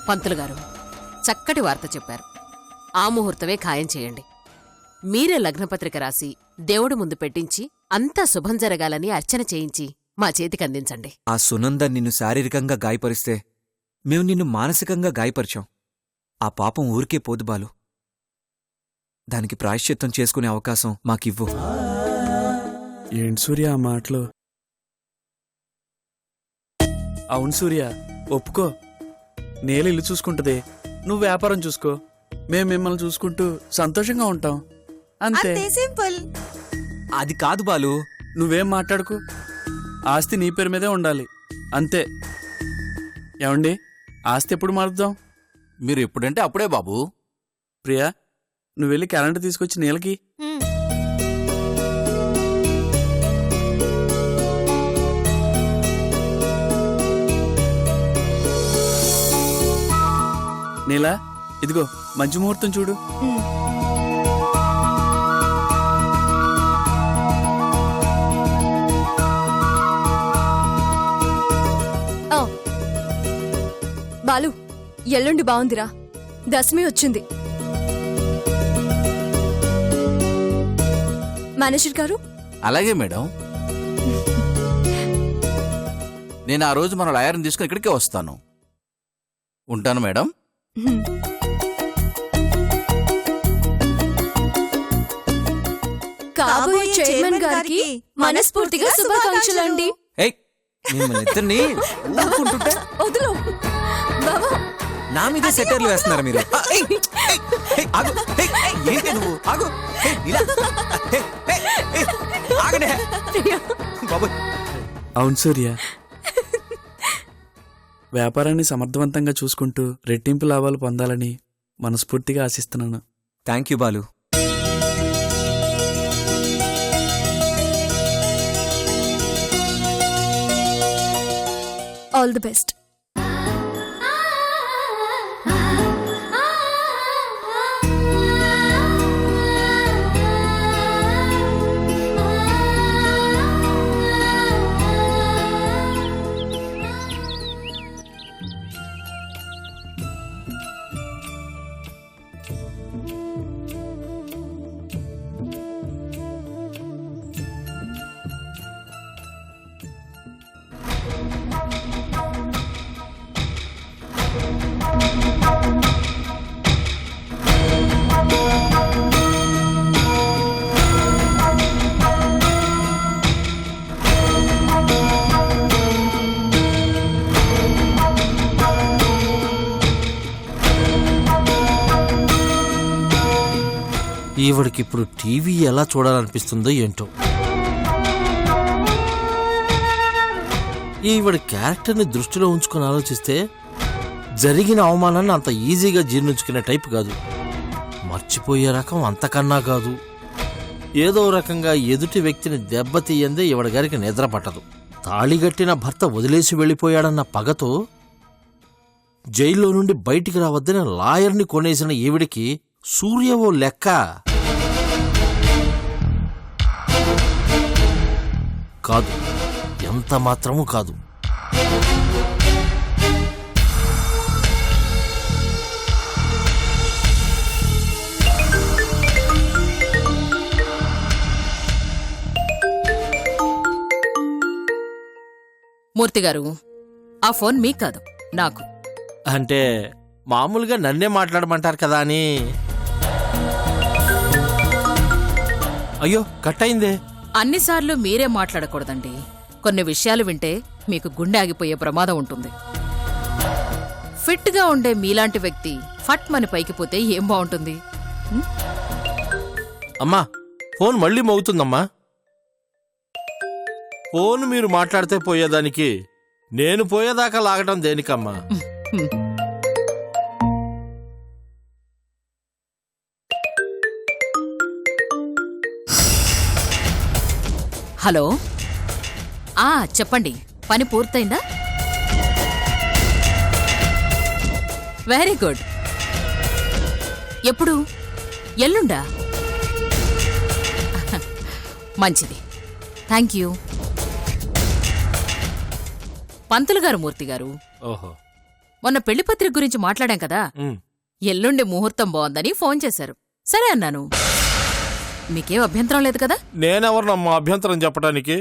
పంతులు గారు చక్కటి వార్త చెప్పారు. ఆ ముహూర్తమే ఖాయం చేయండి. మీరే లగ్నపత్రిక రాసి దేవుడి ముందు పెట్టించి అంతా శుభం జరగాలని అర్చన చేయించి మా చేతికందించండి. ఆ సునంద నిన్ను శారీరకంగా గాయపరిస్తే మేము నిన్ను మానసికంగా గాయపరిచాం. ఆ పాపం ఊరికే పోదు బాలు. దానికి ప్రాయశ్చిత్తం చేసుకునే అవకాశం మాకివ్వు. ఏంటి సూర్య ఆ మాటలు? అవును సూర్య, ఒప్పుకో. నేల ఇల్లు చూసుకుంటది, నువ్వు వ్యాపారం చూసుకో. మేము మిమ్మల్ని చూసుకుంటూ సంతోషంగా ఉంటాం. అంతే, సింపుల్. అది కాదు బాలు. నువ్వేం మాట్లాడుకు. ఆస్తి నీ పేరు మీదే ఉండాలి, అంతే. ఏమండి, ఆస్తి ఎప్పుడు మారుద్దాం? మీరు ఎప్పుడంటే అప్పుడే బాబు. ప్రియా, నువ్వు వెళ్ళి క్యాలెండర్ తీసుకొచ్చి నీలకి. నీలా, ఇదిగో మంచి ముహూర్తం చూడు. బాలు, ఎల్లుండి బాగుందిరా. దశమి వచ్చింది. మేనేజర్ గారు. అలాగే మేడం. నేను ఆ రోజు మన లాయర్ని తీసుకుని ఇక్కడికే వస్తాను. ఉంటాను మేడం. కాబోయే చైర్మన్ గారికి మనస్ఫూర్తిగా శుభాకాంక్షలండి. వదులు బాబా, నా మీదే సెటర్లు వేస్తున్నారా మీరు? ఏంటి నువ్వు? అవును సూర్య, వ్యాపారాన్ని సమర్థవంతంగా చూసుకుంటూ రెట్టింపు లాభాలు పొందాలని మనస్ఫూర్తిగా ఆశిస్తున్నాను. Thank you Balu. All the best. ఈవిడికిప్పుడు టీవీ ఎలా చూడాలనిపిస్తుందో ఏంటో. ఈవిడ క్యారెక్టర్ని దృష్టిలో ఉంచుకొని ఆలోచిస్తే జరిగిన అవమానాన్ని అంత ఈజీగా జీర్ణించుకునే టైప్ కాదు. మర్చిపోయే రకం అంతకన్నా కాదు. ఏదో రకంగా ఎదుటి వ్యక్తిని దెబ్బతీయందే ఈవిడ గారికి నిద్ర పట్టదు. తాళిగట్టిన భర్త వదిలేసి వెళ్ళిపోయాడన్న పగతో జైల్లో నుండి బయటికి రావద్దని లాయర్ని కొనేసిన ఈవిడికి సూర్యవో లెక్క కాదు, ఎంత మాత్రమూ కాదు. మూర్తిగారు, ఆ ఫోన్ మీకు కాదు, నాకు. అంటే మామూలుగా నన్నే మాట్లాడమంటారు కదా అని. అయ్యో, కట్ అయిందే. అన్నిసార్లు మీరే మాట్లాడకూడదండి. కొన్ని విషయాలు వింటే మీకు గుండె ఆగిపోయే ప్రమాదం ఉంటుంది. ఫిట్గా ఉండే మీలాంటి వ్యక్తి ఫట్ మని పైకి పోతే ఏం బాగుంటుంది? అమ్మా, ఫోన్ మళ్ళీ మోగుతుందమ్మా. ఫోన్ మీరు మాట్లాడితే పోయేదానికి నేను పోయేదాకా లాగటం దేనికమ్మా? హలో, చెప్పండి, పని పూర్తయిందా? Very good. ఎప్పుడు? ఎల్లుండా? మంచిది, థ్యాంక్ యూ. పంతులు గారు, మూర్తి గారు, ఓహో, మొన్న పెళ్లిపత్రిక గురించి మాట్లాడాం కదా, ఉమ్. ఎల్లుండి ముహూర్తం బాగుందని ఫోన్ చేశారు. సరే అన్నాను. మీకేం అభ్యంతరం లేదు కదా? నేనెవరినమ్మా అభ్యంతరం చెప్పడానికి?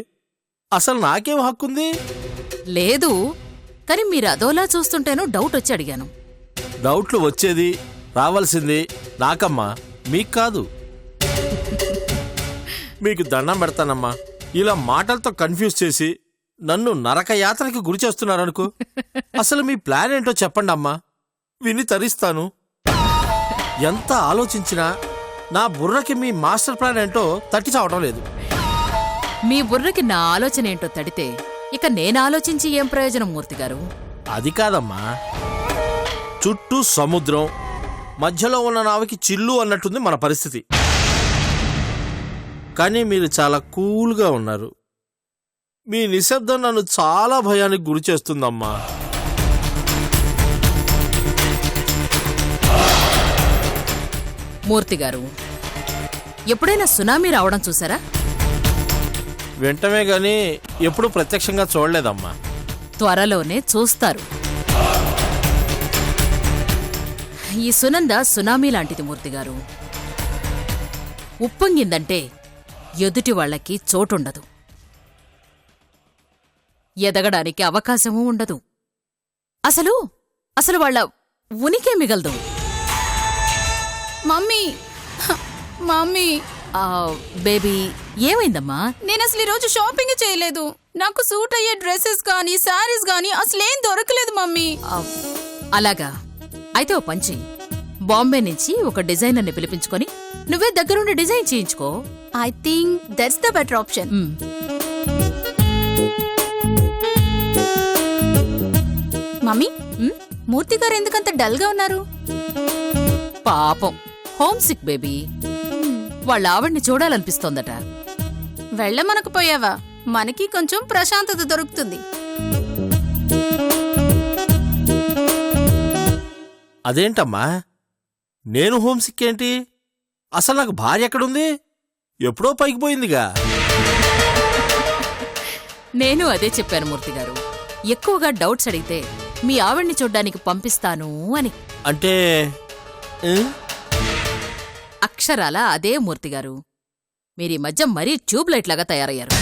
అసలు నాకేం హక్కుంది? లేదు, కానీ మీరు అదోలా చూస్తుంటేనూ డౌట్ వచ్చి అడిగాను. డౌట్లు వచ్చేది రావాల్సింది నాకమ్మా, మీకు కాదు. మీకు దండం పెడతానమ్మా, ఇలా మాటలతో కన్ఫ్యూజ్ చేసి నన్ను నరకయాత్రకి గురి చేస్తున్నారనుకో. అసలు మీ ప్లాన్ ఏంటో చెప్పండి అమ్మా, విని తరిస్తాను. ఎంత ఆలోచించినా నా బుర్రకి మీ మాస్టర్ ప్లాన్ ఏంటో తట్టి చావటం లేదు. మీ బుర్రకి నా ఆలోచన ఏంటో తడితే ఇక నేను ఆలోచించి ఏం ప్రయోజనం మూర్తిగారు? అది కాదమ్మా, చుట్టూ సముద్రం, మధ్యలో ఉన్న నావకి చిల్లు అన్నట్టుంది మన పరిస్థితి. కానీ మీరు చాలా కూల్గా ఉన్నారు. మీ నిశ్శబ్దం నన్ను చాలా భయానికి గురి చేస్తుందమ్మా. మూర్తిగారు, ఎప్పుడైనా సునామీ రావడం చూసారా? వెంటనే గాని ఎప్పుడూ ప్రత్యక్షంగా చూడలేదమ్మా. త్వరలోనే చూస్తారు. ఈ సునంద సునామీ లాంటిది మూర్తిగారు. ఉప్పొంగిందంటే ఎదుటి వాళ్లకి చోటుండదు, ఎదగడానికి అవకాశమూ ఉండదు. అసలు అసలు వాళ్ల ఉనికే మిగలదు. మమ్మీ మమ్మీ బేబీ, ఏమైందమ్మా? నేను అసలు ఈరోజు షాపింగ్ చేయలేదు. నాకు సూట్ అయ్యే డ్రెస్సెస్ కానీ శారీస్ కానీ అసలేం దొరకలేదు మమ్మీ. అలాగా? అయితే ఓ పంచి, బాంబే నుంచి ఒక డిజైనర్ని పిలిపించుకొని నువ్వే దగ్గరుండి డిజైన్ చేయించుకో. I think that's the better option. Mummy, Murthy గారు ఎందుకంత డల్ గా ఉన్నారు? పాపం, హోమ్ సిక్ బేబీ. వాళ్ళ ఆవిడ్ని చూడాలనిపిస్తోందట. వెళ్ళమనకపోయావా? మనకి కొంచెం ప్రశాంతత దొరుకుతుంది. అదేంటమ్మా, నేను హోమ్ సిక్ ఏంటి? అసలు నాకు భార్య ఎక్కడుంది? ఎప్పుడో పైకి పోయిందిగా. నేను అదే చెప్పాను మూర్తిగారు. ఎక్కువగా డౌట్స్ అడిగితే మీ ఆవిడ్ని చూడ్డానికి పంపిస్తాను అని. అంటే అక్షరాల అదే మూర్తిగారు. మీరీ మధ్య మరీ ట్యూబ్లైట్ లాగా తయారయ్యారు.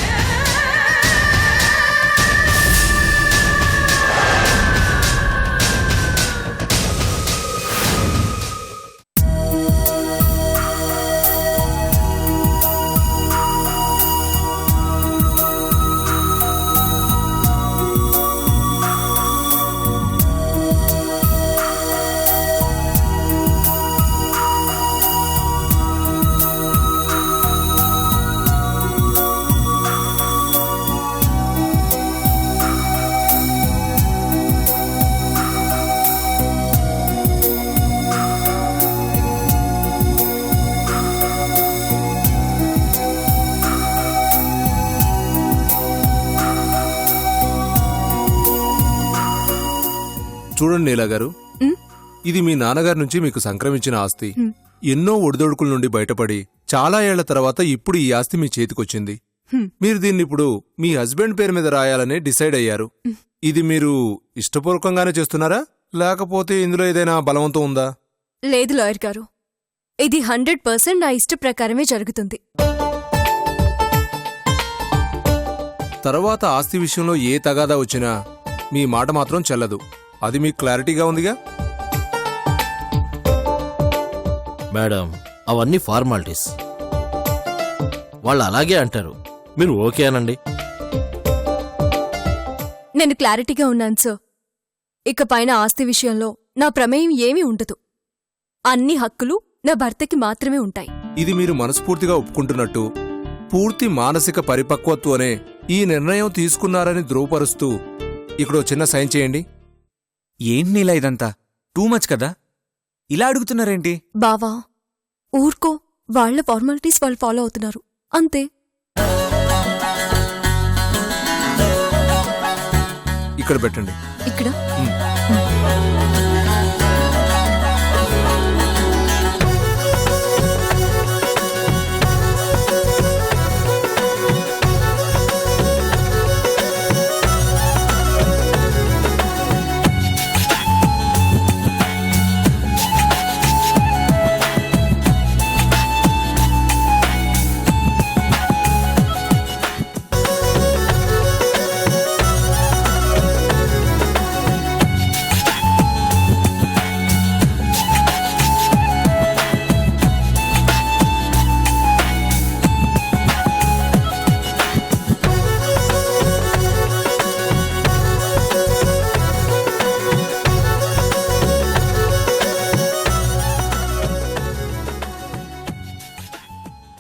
చూడండి నీలా గారు, ఇది మీ నాన్నగారి నుంచి మీకు సంక్రమించిన ఆస్తి. ఎన్నో ఒడిదొడుకుల నుండి బయటపడి చాలా ఏళ్ల తర్వాత ఇప్పుడు ఈ ఆస్తి మీ చేతికొచ్చింది. మీరు దీన్ని ఇప్పుడు మీ హస్బెండ్ పేరు మీద రాయాలని డిసైడ్ అయ్యారు. ఇది మీరు ఇష్టపూర్వకంగానే చేస్తున్నారా, లేకపోతే ఇందులో ఏదైనా బలవంతం ఉందా? లేదు లాయర్ గారు, ఇది 100% నా ఇష్ట ప్రకారమే జరుగుతుంది. తర్వాత ఆస్తి విషయంలో ఏ తగాదా వచ్చినా మీ మాట మాత్రం చెల్లదు. అది మీకు క్లారిటీగా ఉందిగా? మేడం, అవన్నీ ఫార్మాలిటీస్. వాళ్ళు అలాగే అంటారు, మీరు ఓకే అనండి. నేను క్లారిటీగా ఉన్నాను సార్. ఇక పైన ఆస్తి విషయంలో నా ప్రమేయం ఏమీ ఉండదు. అన్ని హక్కులు నా భర్తకి మాత్రమే ఉంటాయి. ఇది మీరు మనస్ఫూర్తిగా ఒప్పుకుంటున్నట్టు, పూర్తి మానసిక పరిపక్వత్వనే ఈ నిర్ణయం తీసుకున్నారని ధృవపరుస్తూ ఇక్కడో చిన్న సైన్ చేయండి. ఏంటి నీలా ఇదంతా? టూ మచ్ కదా? ఇలా అడుగుతున్నారేంటి? బావా, ఊర్కో, వాళ్ల ఫార్మాలిటీస్ వాళ్ళు ఫాలో అవుతున్నారు అంతే. ఇక్కడ పెట్టండి. ఇక్కడ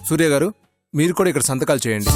సూర్య గారు మీరు కూడా ఇక్కడ సంతకాలు చేయండి.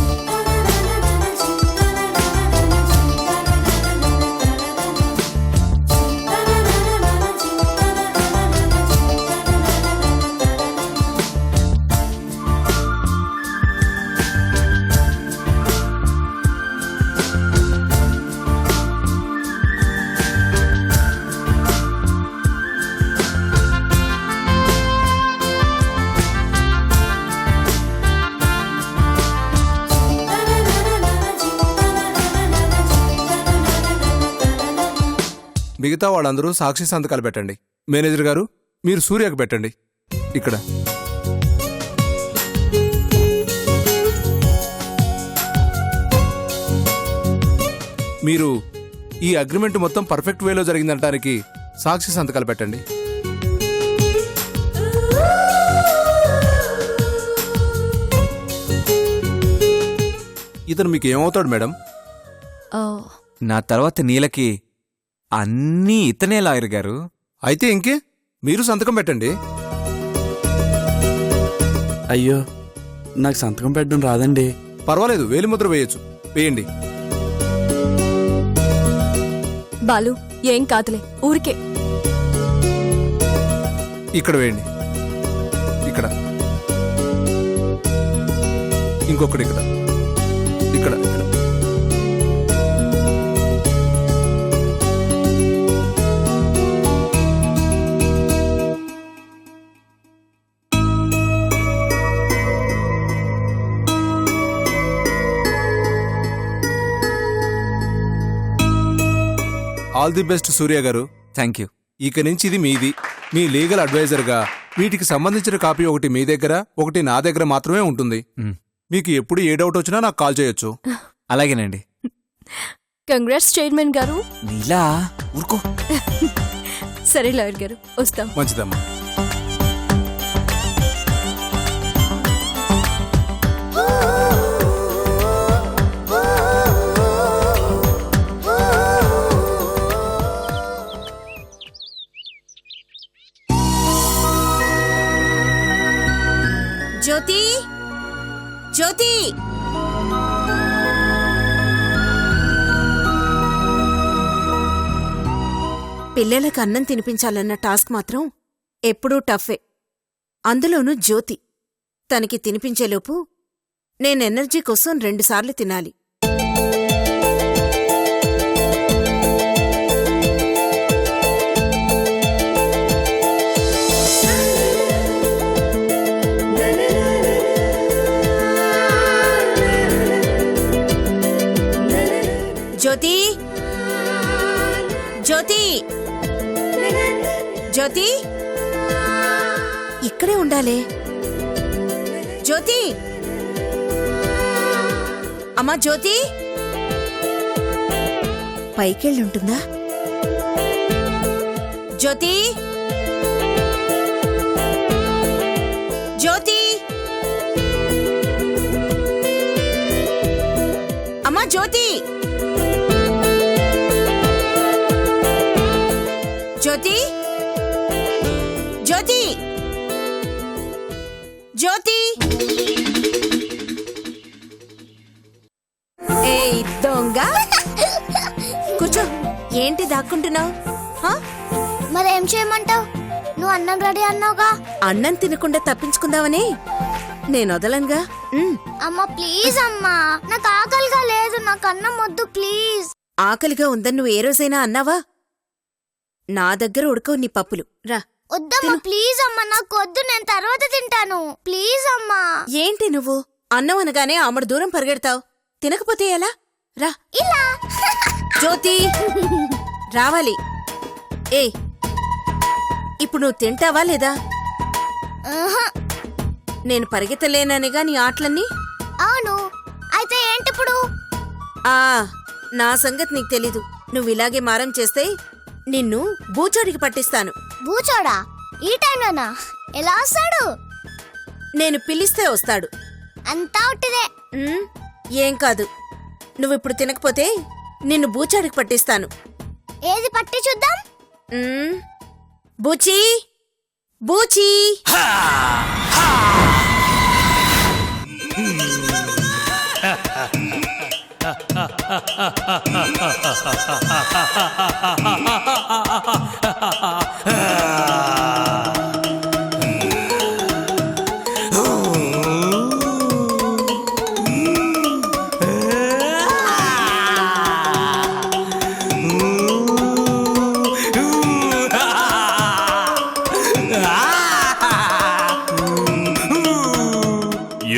మిగతా వాళ్ళందరూ సాక్షి సంతకాలు పెట్టండి. మేనేజర్ గారు మీరు సూర్యకు పెట్టండి. ఇక్కడ మీరు ఈ అగ్రిమెంట్ మొత్తం పర్ఫెక్ట్ వేలో జరిగిందంటానికి సాక్షి సంతకాలు పెట్టండి. ఇతను మీకు ఏమవుతాడు మేడం? నా తర్వాత నీలకి అన్నీ ఇతనే లాయర్ గారు. అయితే ఇంకే మీరు సంతకం పెట్టండి. అయ్యో నాకు సంతకం పెట్టడం రాదండి. పర్వాలేదు, వేలిముద్ర వేయొచ్చు, వేయండి. బాలు ఏం కాదులే, ఊరికే. ఇక్కడ వేయండి. ఇక్కడ ఇంకొకటి ఇక్కడ ఇక్కడ ఇక్కడ. ఆల్ ది బెస్ట్ సూర్య గారు. Thank you. ఇక నుంచి ఇది మీది. మీ లీగల్ అడ్వైజర్గా వీటికి సంబంధించిన కాపీ ఒకటి మీ దగ్గర, ఒకటి నా దగ్గర మాత్రమే ఉంటుంది. మీకు ఎప్పుడు ఏ డౌట్ వచ్చినా నాకు కాల్ చేయొచ్చు. అలాగేనండి. కంగ్రాట్స్ చైర్మన్ గారు. నీలా ఊరుకో. సరే లాయర్ గారు, వస్తాం. మంచిదమ్మా. జ్యోతి, జ్యోతి, పిల్లలకు అన్నం తినిపించాలన్న టాస్క్ మాత్రం ఎప్పుడూ టఫే. అందులోనూ జ్యోతి. తనకి తినిపించేలోపు నేను ఎనర్జీ కోసం 2 సార్లు తినాలి. జ్యోతి, జ్యోతి, జ్యోతి, ఇక్కడే ఉండాలే. జ్యోతి, అమ్మా జ్యోతి, పైకెళ్ళుంటుందా? జ్యోతి, జ్యోతి, అమ్మా జ్యోతి, జ్యోతి, జ్యోతి, జ్యోతి. ఏయ్ దొంగ, కూర్చో. ఏంటి దాక్కుంటున్నావు? మరేం చేయమంటావు? నువ్వు అన్నం రెడీ అన్నావుగా. అన్నం తినకుండా తప్పించుకుందామని నేను వదలనుగా. అమ్మా ప్లీజ్ అమ్మా, నాకు ఆకలిగా లేదు, నాకు అన్నం వద్దు ప్లీజ్. ఆకలిగా ఉందని నువ్వు ఏ రోజైనా అన్నావా? నా దగ్గర ఉడకవు నీ పప్పులు. రా. వద్దమ్మా ప్లీజ్ అమ్మా, నాకు వద్దు, నేను తర్వాత తింటాను ప్లీజ్ అమ్మా. ఏంటి నువ్వు అన్నం అనగానే ఆమడు దూరం పరిగెడతావు? తినకపోతే ఎలా? రా. ఇలా జ్యోతి రావాలి. ఏ ఇప్పుడు నువ్వు తింటావా లేదా? ఆహా. నేను పరిగెత్తలేననిగా నీ ఆటలన్నీ. అవును, అయితే ఏంటిప్పుడు? నా సంగతి నీకు తెలీదు. నువ్వు ఇలాగే మారం చేస్తే నిన్ను బూచోడికి పట్టిస్తాను. బూచోడా? ఈ టైంలోనా? ఎలా వస్తాడు? నేను పిలిస్తే వస్తాడు. అంతా ఉట్టిదే. ఏం కాదు. నువ్విప్పుడు తినకపోతే నిన్ను బూచాడికి పట్టిస్తాను. ఏది పట్టి చూద్దాం. బూచీ, బూచీ.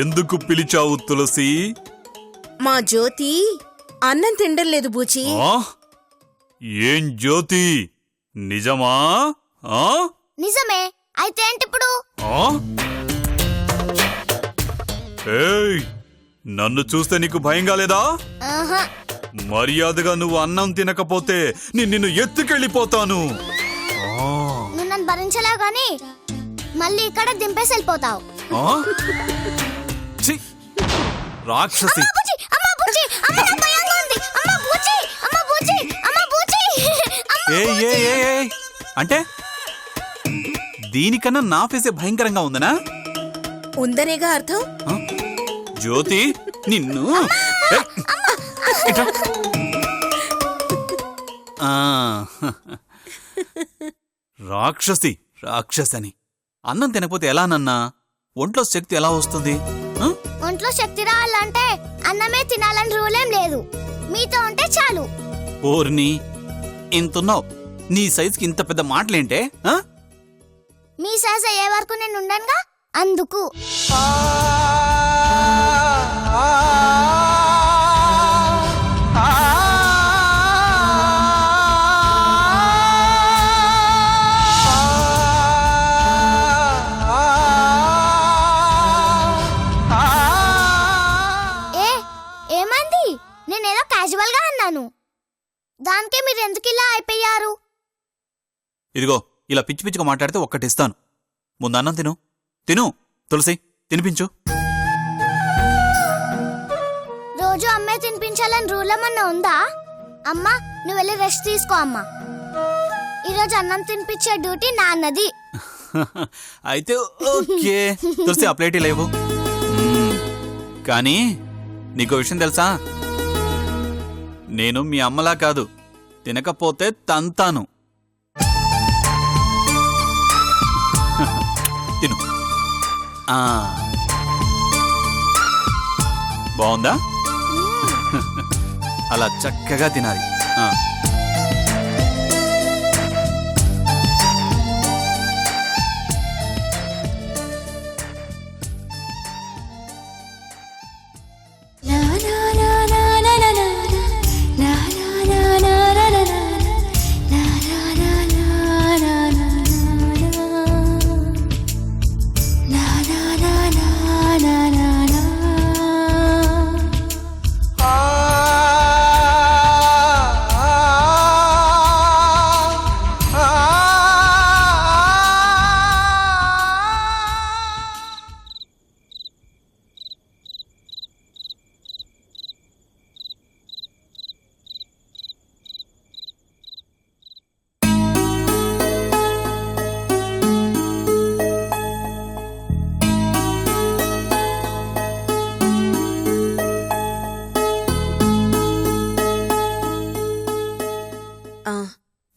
ఎందుకు పిలిచావు తులసి? మా జ్యోతి అన్నం తిండలేదు బూచి. ఆ? ఏం జ్యోతి, నిజమా? ఆ? నిజమే. అయితే ఏంటిప్పుడు? ఆ? ఏయ్, నన్ను చూస్తే నీకు భయంగా లేదా? ఆహా. మర్యాదగా నువ్వు అన్నం తినకపోతే నిన్ను ఎత్తుకెళ్ళిపోతాను. ఆ? నువ్వు నన్ను భరించలేవు గాని మళ్ళీ ఇక్కడ దింపేసి వెళ్ళిపోతావు. ఆ? ఛీ! రాక్షసి! అమ్మా బూచి, అమ్మ నాకు భయంగా ఉంది. అమ్మ బూచి, అమ్మ బూచి, అమ్మ బూచి. ఏ అంటే దీనికన్నా నా ఫేసే భయంకరంగా ఉందనా? ఉందనేగా అర్థం. ఆ? జ్యోతి, నిన్ను ఏయ్! ఇట్రా. ఆ, రాక్షసి రాక్షసని అన్నం తినకపోతే ఎలా నన్నా? ఒంట్లో శక్తి ఎలా వస్తుంది? ఆ? ఒంట్లో శక్తి రావాలంటే అన్నమే తినాలని రూలేం లేదు. మీతో ఉంటే చాలు. ఓర్ని, ఇంతున్నావు. నీ సైజుకి ఇంత పెద్ద మాటలేంటే? ఆ? మీ సైజ్ అయ్యే వరకు నేను ఉండనుగా, అందుకు. ఏమంది? నేనేదో క్యాజువల్ గా అన్నాను. దానికే మీరు ఎందుకు ఇలా అయిపోయారు? ఇదిగో, ఇలా పిచ్చి పిచ్చిగా మాట్లాడితే ఒక్కటిస్తాను. ముందు అన్నం తిను. తిను తులసి, తినిపించు. రోజు అమ్మే తినిపించాలని రూల్ ఏమన్నా ఉందా? అమ్మా, నువ్వు వెళ్ళి రెస్ట్ తీసుకో అమ్మా. ఈరోజు అన్నం తినిపించే డ్యూటీ నాన్నది. అయితే ఓకే. తులసి, ఆ ప్లేట్ లేవు. కానీ నీకో విషయం తెలుసా? నేను మీ అమ్మలా కాదు, తినకపోతే తంతాను. తిను. ఆ, బాగుందా? అలా చక్కగా తినాలి. ఆ.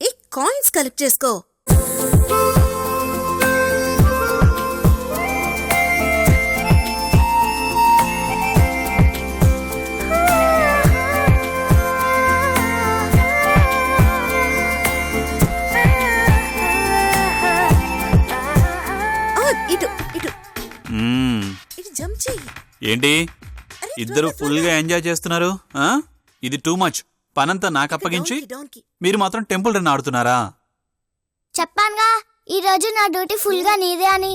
ఈ కాయిన్స్ కలెక్ట్ చేసుకో. ఇటు ఇటు ఇటు జంప్ చెయ్యి. ఏంటి ఇద్దరు ఫుల్ గా ఎంజాయ్ చేస్తున్నారు? ఆ? ఇది టూ మచ్. పనంతా నాకు అప్పగించి మీరు మాత్రం టెంపుల్ రన్ ఆడుతున్నారా? చెప్పానుగా ఈ రోజు నా డ్యూటీ ఫుల్ గా నీదే అని.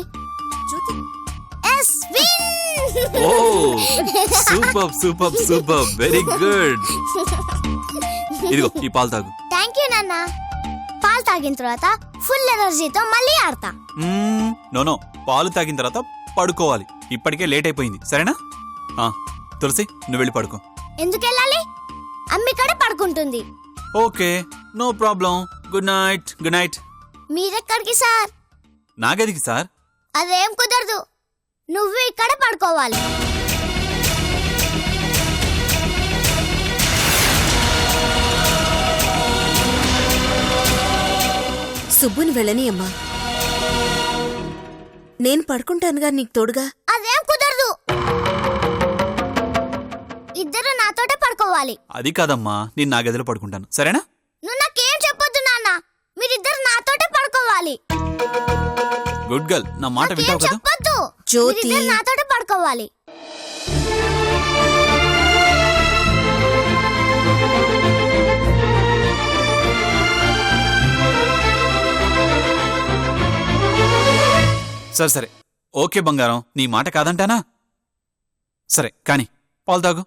Oh, super super super, very good. ఇదిగో ఈ పాలు తాగు. థ్యాంక్ యూ నాన్న. పాలు తాగిన తర్వాత ఫుల్ ఎనర్జీతో మళ్ళీ ఆడతా. నో, పాలు తాగిన తర్వాత పడుకోవాలి. ఇప్పటికే లేట్ అయిపోయింది, సరేనా? తులసి, నువ్వు వెళ్ళి పడుకో. ఎందుకు వెళ్ళాలి? అమ్మిక్కడే పడుకుంటుంది. Okay, no problem. Good night. Good night. మీరెక్కడికి సార్? నాగదికి సార్. అదేం కుదరదు, నువ్వు ఇక్కడ పడుకోవాలి. సుబ్బుని వెళ్ళని అమ్మా. నేను పడుకుంటానుగా నీకు తోడుగా. అదేం కుదరదు. ఇద్దరు నాతోటే పడుకోవాలి. అది కాదమ్మా, నేను నా గదిలో పడుకుంటాను, సరేనా? నువ్వు నాకేం చెప్పొద్దు నాన్న, మీరిద్దరు నాతోటే పడుకోవాలి. గుడ్ గర్ల్, నా మాట నాకేం వింటావు కదా? చెప్పొద్దు. జ్యోతి. మీరిద్దరు నాతోటే పడుకోవాలి. సరే సరే, ఓకే బంగారం, నీ మాట కాదంటానా? సరే కానీ పాలు తాగు.